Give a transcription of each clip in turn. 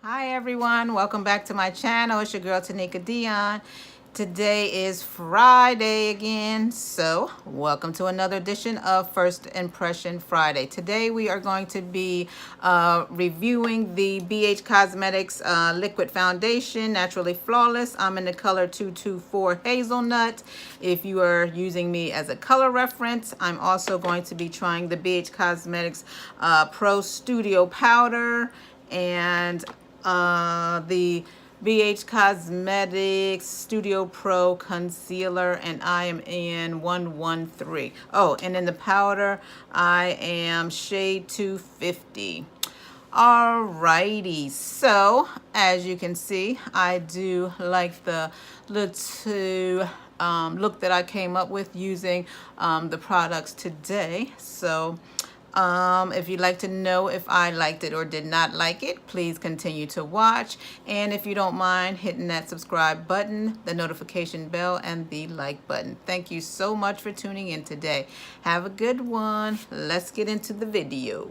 Hi everyone, welcome back to my channel. It's your girl Tanika Dion. Today is Friday again, so welcome to another edition of First Impression Friday. Today we are going to be reviewing the BH Cosmetics Liquid Foundation, Naturally Flawless. I'm in the color 224 Hazelnut. If you are using me as a color reference, I'm also going to be trying the BH Cosmetics Pro Studio Powder and the BH Cosmetics Studio Pro Concealer, and I am in 113. Oh, and in the powder, I am shade 250. Alrighty, so as you can see, I do like the little look that I came up with using the products today. So if you'd like to know if I liked it or did not like it, please continue to watch. And if you don't mind hitting that subscribe button, the notification bell, and the like button. Thank you so much for tuning in today. Have a good one. Let's get into the video.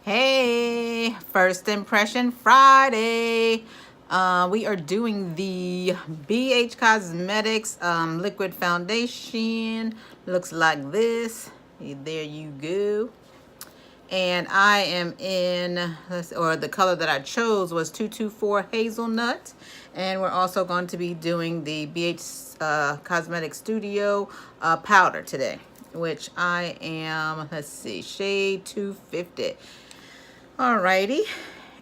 Hey, First Impression Friday. We are doing the BH Cosmetics Liquid Foundation. Looks like this. There you go. And I am in, or the color that I chose was 224 Hazelnut. And we're also going to be doing the BH Cosmetics Studio powder today, which I am, let's see, shade 250. Alrighty,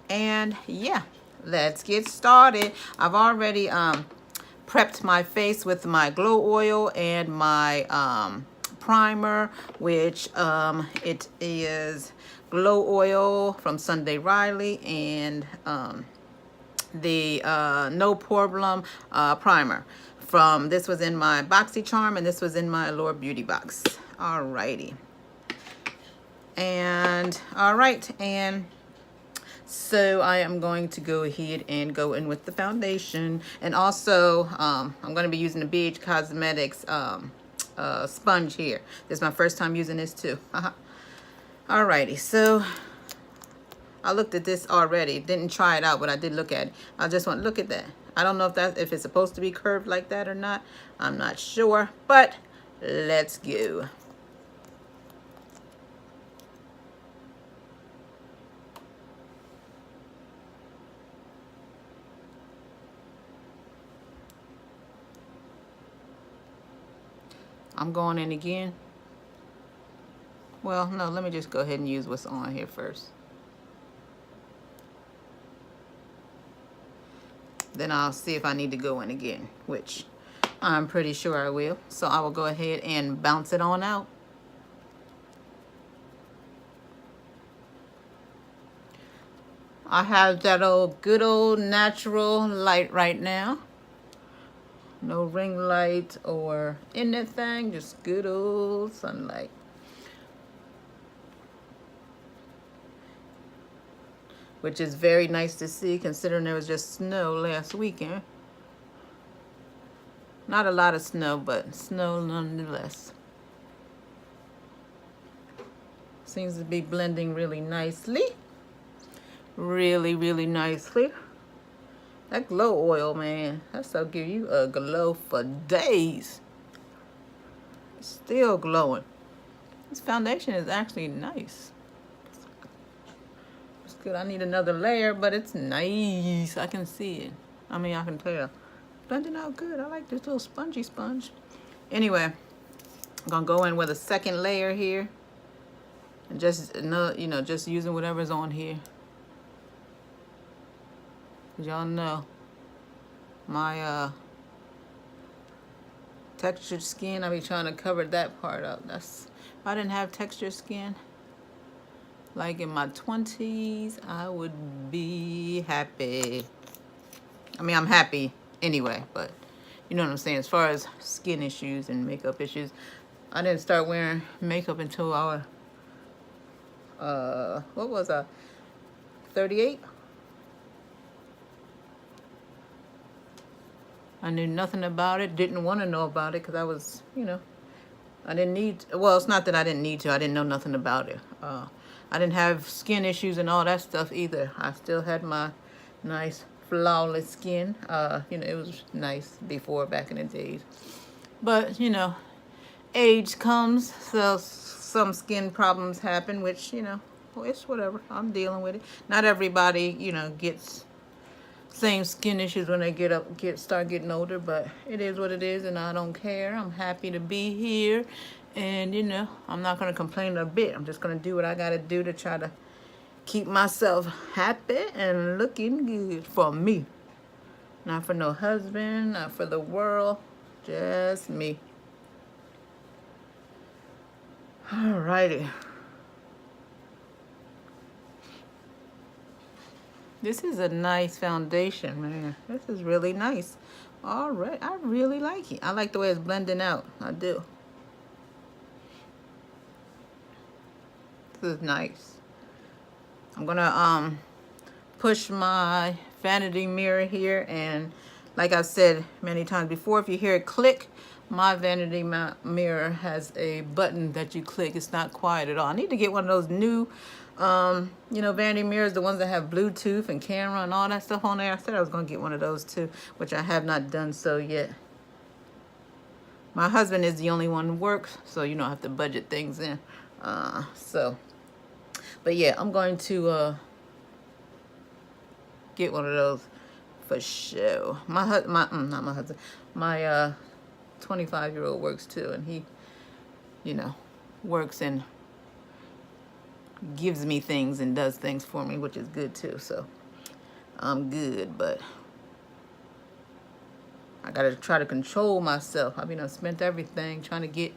and yeah, let's get started. I've already prepped my face with my glow oil and my primer, which it is glow oil from Sunday Riley and the no problem primer from, this was in my BoxyCharm and this was in my Allure Beauty box. Alrighty. And all right, and so I am going to go ahead and go in with the foundation. And also I'm going to be using the BH Cosmetics sponge here. This is my first time using this too. Alrighty, so I looked at this already. Didn't try it out, but I did look at it. I just want to look at that. I don't know if it's supposed to be curved like that or not. I'm not sure, but let's go. I'm going in again. Well, no, let me just go ahead and use what's on here first. Then I'll see if I need to go in again, which I'm pretty sure I will. So I will go ahead and bounce it on out. I have that good old natural light right now. No ring light or anything, just good old sunlight. Which is very nice to see considering there was just snow last weekend. Not a lot of snow, but snow nonetheless. Seems to be blending really nicely. Really, really nicely. That glow oil, man, that'll give you a glow for days. Still glowing. This foundation is actually nice. It's good. I need another layer, but it's nice. I can see it. I mean, I can tell. Blending out good. I like this little spongy sponge. Anyway, I'm gonna go in with a second layer here, and just just using whatever's on here. Y'all know my textured skin, I be trying to cover that part up. If I didn't have textured skin like in my 20s, I would be happy. I mean, I'm happy anyway, but you know what I'm saying, as far as skin issues and makeup issues. I didn't start wearing makeup until I was what was I, 38? I knew nothing about it, didn't want to know about it because I was, I didn't need, well, it's not that I didn't need to, I didn't know nothing about it. I I didn't have skin issues and all that stuff either. I still had my nice flawless skin. You know, it was nice before, back in the days. But, you know, age comes, so some skin problems happen, which, you know, well, it's whatever. I'm dealing with it. Not everybody, you know, gets same skin issues when they start getting older, but it is what it is, and I don't care. I'm happy to be here, and you know, I'm not gonna complain a bit. I'm just gonna do what I gotta do to try to keep myself happy and looking good for me. Not for no husband, not for the world, just me. Alrighty. This is a nice foundation, man. This is really nice. All right, I really like it. I like the way it's blending out. I do. This is nice. I'm gonna push my vanity mirror here, and like I've said many times before, if you hear it click, my vanity mirror has a button that you click. It's not quiet at all. I need to get one of those new you know, vanity mirrors, the ones that have Bluetooth and camera and all that stuff on there. I said I was going to get one of those too, which I have not done so yet. My husband is the only one who works, so you don't have to budget things in. But yeah, I'm going to get one of those for sure. Not my husband, my 25-year-old works too, and he, you know, works and gives me things and does things for me, which is good too. So I'm good, but I gotta try to control myself. I mean, I've spent everything trying to get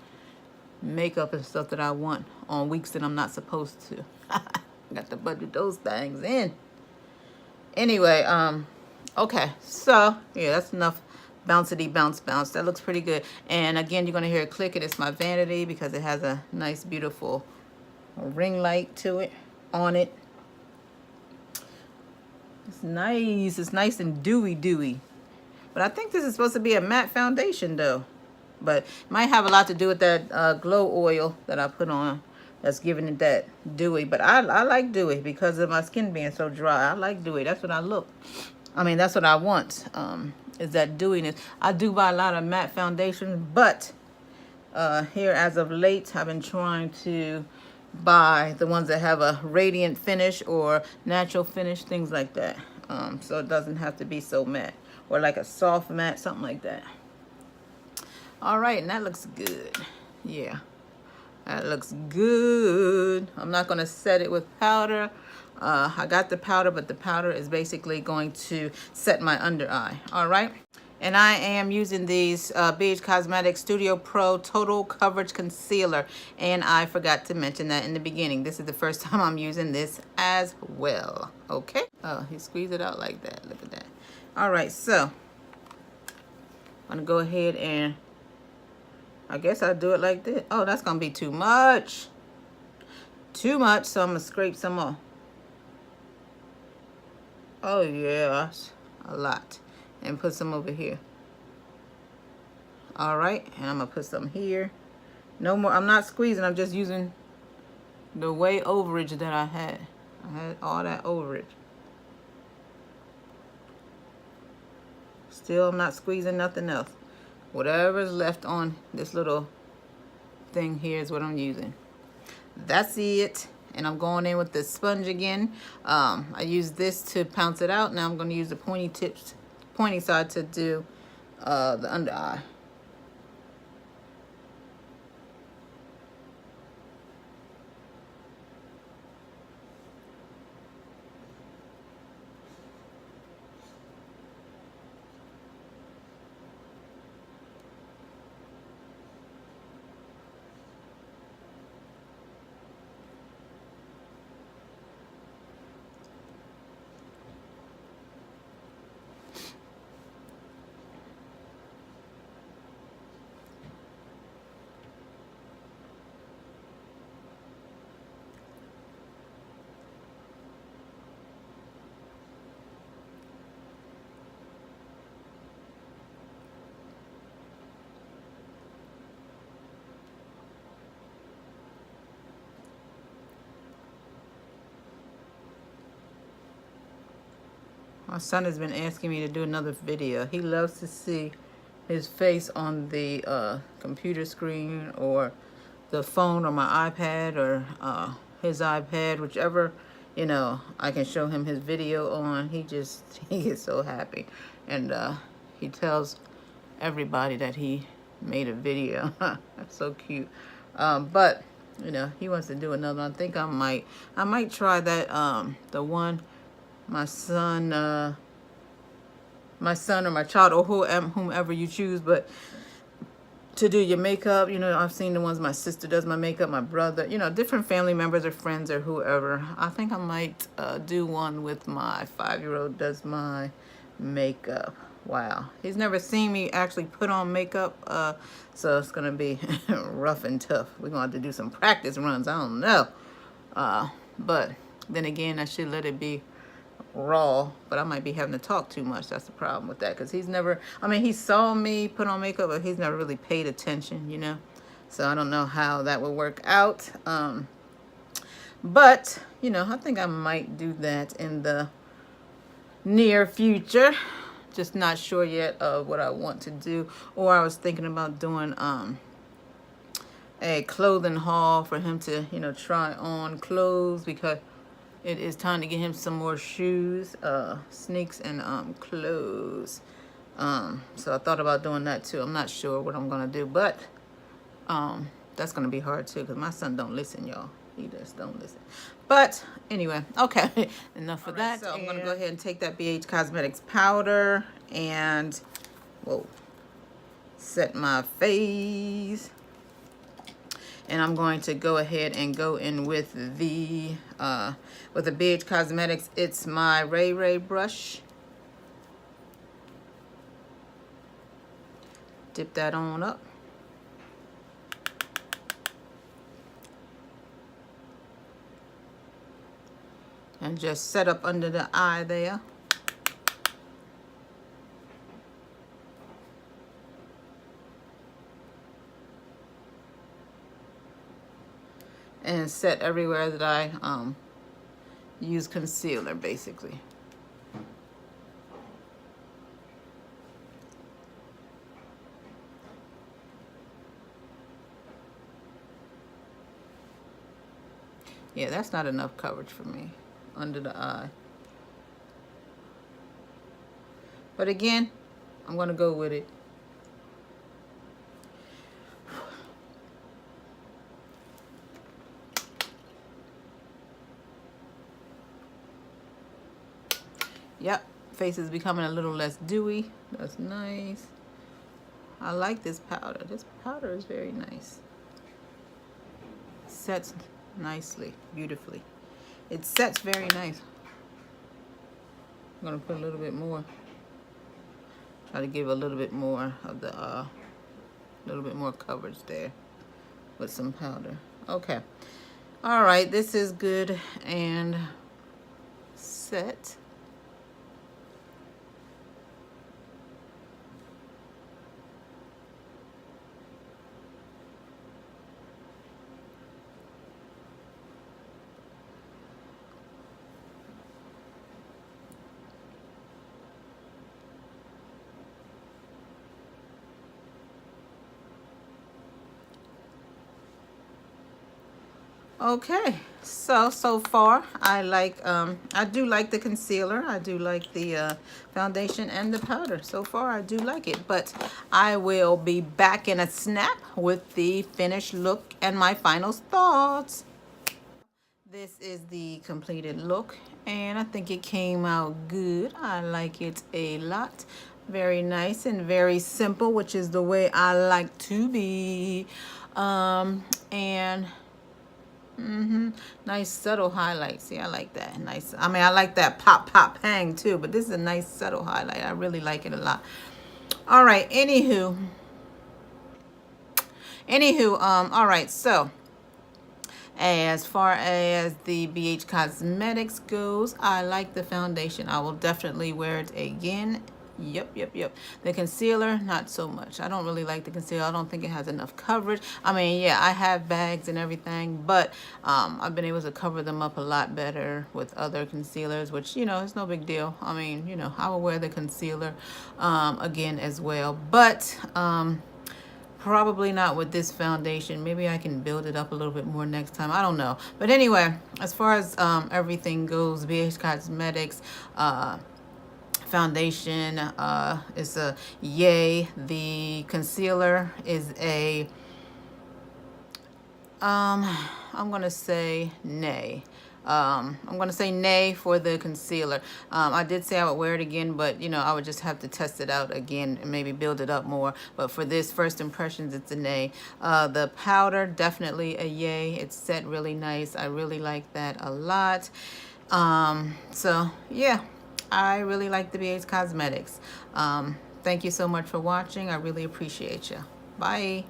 makeup and stuff that I want on weeks that I'm not supposed to. Got to budget those things in. Anyway, okay, so yeah, that's enough bouncity bounce. That looks pretty good. And again, you're gonna hear it click, and it's my vanity because it has a nice, beautiful ring light to it, on it. It's nice and dewy. But I think this is supposed to be a matte foundation though. But it might have a lot to do with that glow oil that I put on that's giving it that dewy. But I like dewy because of my skin being so dry. I like dewy. That's what that's what I want, is that dewiness. I do buy a lot of matte foundations, but here as of late, I've been trying to buy the ones that have a radiant finish or natural finish, things like that. So it doesn't have to be so matte, or like a soft matte, something like that. All right, and that looks good. Yeah, that looks good. I'm not gonna set it with powder. I got the powder, but the powder is basically going to set my under eye. All right. And I am using these BH Cosmetics Studio Pro Total Coverage Concealer. And I forgot to mention that in the beginning. This is the first time I'm using this as well. Okay. Oh, you squeeze it out like that. Look at that. All right, so I'm going to go ahead and I guess I'll do it like this. Oh, that's going to be too much. Too much, so I'm going to scrape some off. Oh, yeah, that's a lot. And put some over here. All right, and I'm gonna put some here. No more, I'm not squeezing, I'm just using the way overage that I had. I had all that overage. Still, I'm not squeezing nothing else. Whatever's left on this little thing here is what I'm using. That's it. And I'm going in with the sponge again. I use this to pounce it out. Now I'm gonna use the pointy side to do the under eye. My son has been asking me to do another video. He loves to see his face on the computer screen or the phone or my iPad or his iPad, whichever, you know, I can show him his video on. He gets so happy. And he tells everybody that he made a video. That's so cute. But, you know, he wants to do another one. I think I might try that, the one my son or my child or whomever you choose, but to do your makeup. You know, I've seen the ones my sister does my makeup, my brother, you know, different family members or friends or whoever. I think I might do one with my 5-year-old does my makeup. Wow, he's never seen me actually put on makeup, so it's gonna be rough and tough. We're gonna have to do some practice runs. I don't know, but then again, I should let it be raw, but I might be having to talk too much. That's the problem with that, because he's never, I mean, he saw me put on makeup, but he's never really paid attention, you know, so I don't know how that would work out. But you know, I think I might do that in the near future. Just not sure yet of what I want to do. Or I was thinking about doing a clothing haul for him to, you know, try on clothes, because it is time to get him some more shoes, sneaks, and clothes. So I thought about doing that too. I'm not sure what I'm gonna do, but that's gonna be hard too, because my son don't listen, y'all. He just don't listen. But anyway, okay, enough of that. So I'm gonna go ahead and take that BH Cosmetics powder and set my face. And I'm going to go ahead and go in with the BH Cosmetics. It's my Ray Ray brush. Dip that on up. And just set up under the eye there. And set everywhere that I use concealer, basically. Yeah, that's not enough coverage for me under the eye. But again, I'm gonna go with it. Yep, face is becoming a little less dewy. That's nice. I like this powder. This powder is very nice. Sets nicely, beautifully. It sets very nice. I'm gonna put a little bit more. Try to give a little bit more of the, little bit more coverage there with some powder. Okay. All right, this is good and set. Okay, so far I like I do like the concealer, I do like the foundation and the powder. So far I do like it, but I will be back in a snap with the finished look and my final thoughts. This is the completed look, and I think it came out good. I like it a lot. Very nice and very simple, which is the way I like to be. And nice subtle highlight. See, I like that. Nice. I mean, I like that pop hang too, but this is a nice subtle highlight. I really like it a lot. All right. Anywho, all right. So as far as the BH Cosmetics goes, I like the foundation. I will definitely wear it again Yep. The concealer, not so much. I don't really like the concealer. I don't think it has enough coverage. I mean, yeah, I have bags and everything, but I've been able to cover them up a lot better with other concealers, which, you know, it's no big deal. I mean, you know, I will wear the concealer again as well, but probably not with this foundation. Maybe I can build it up a little bit more next time. I don't know. But anyway, as far as everything goes, BH Cosmetics foundation is a yay. The concealer is a I'm gonna say nay. I'm gonna say nay for the concealer. I did say I would wear it again, but you know, I would just have to test it out again and maybe build it up more. But for this first impressions, it's a nay. The powder, definitely a yay. It's set really nice. I really like that a lot. So yeah, I really like the BH Cosmetics. Thank you so much for watching. I really appreciate you. Bye.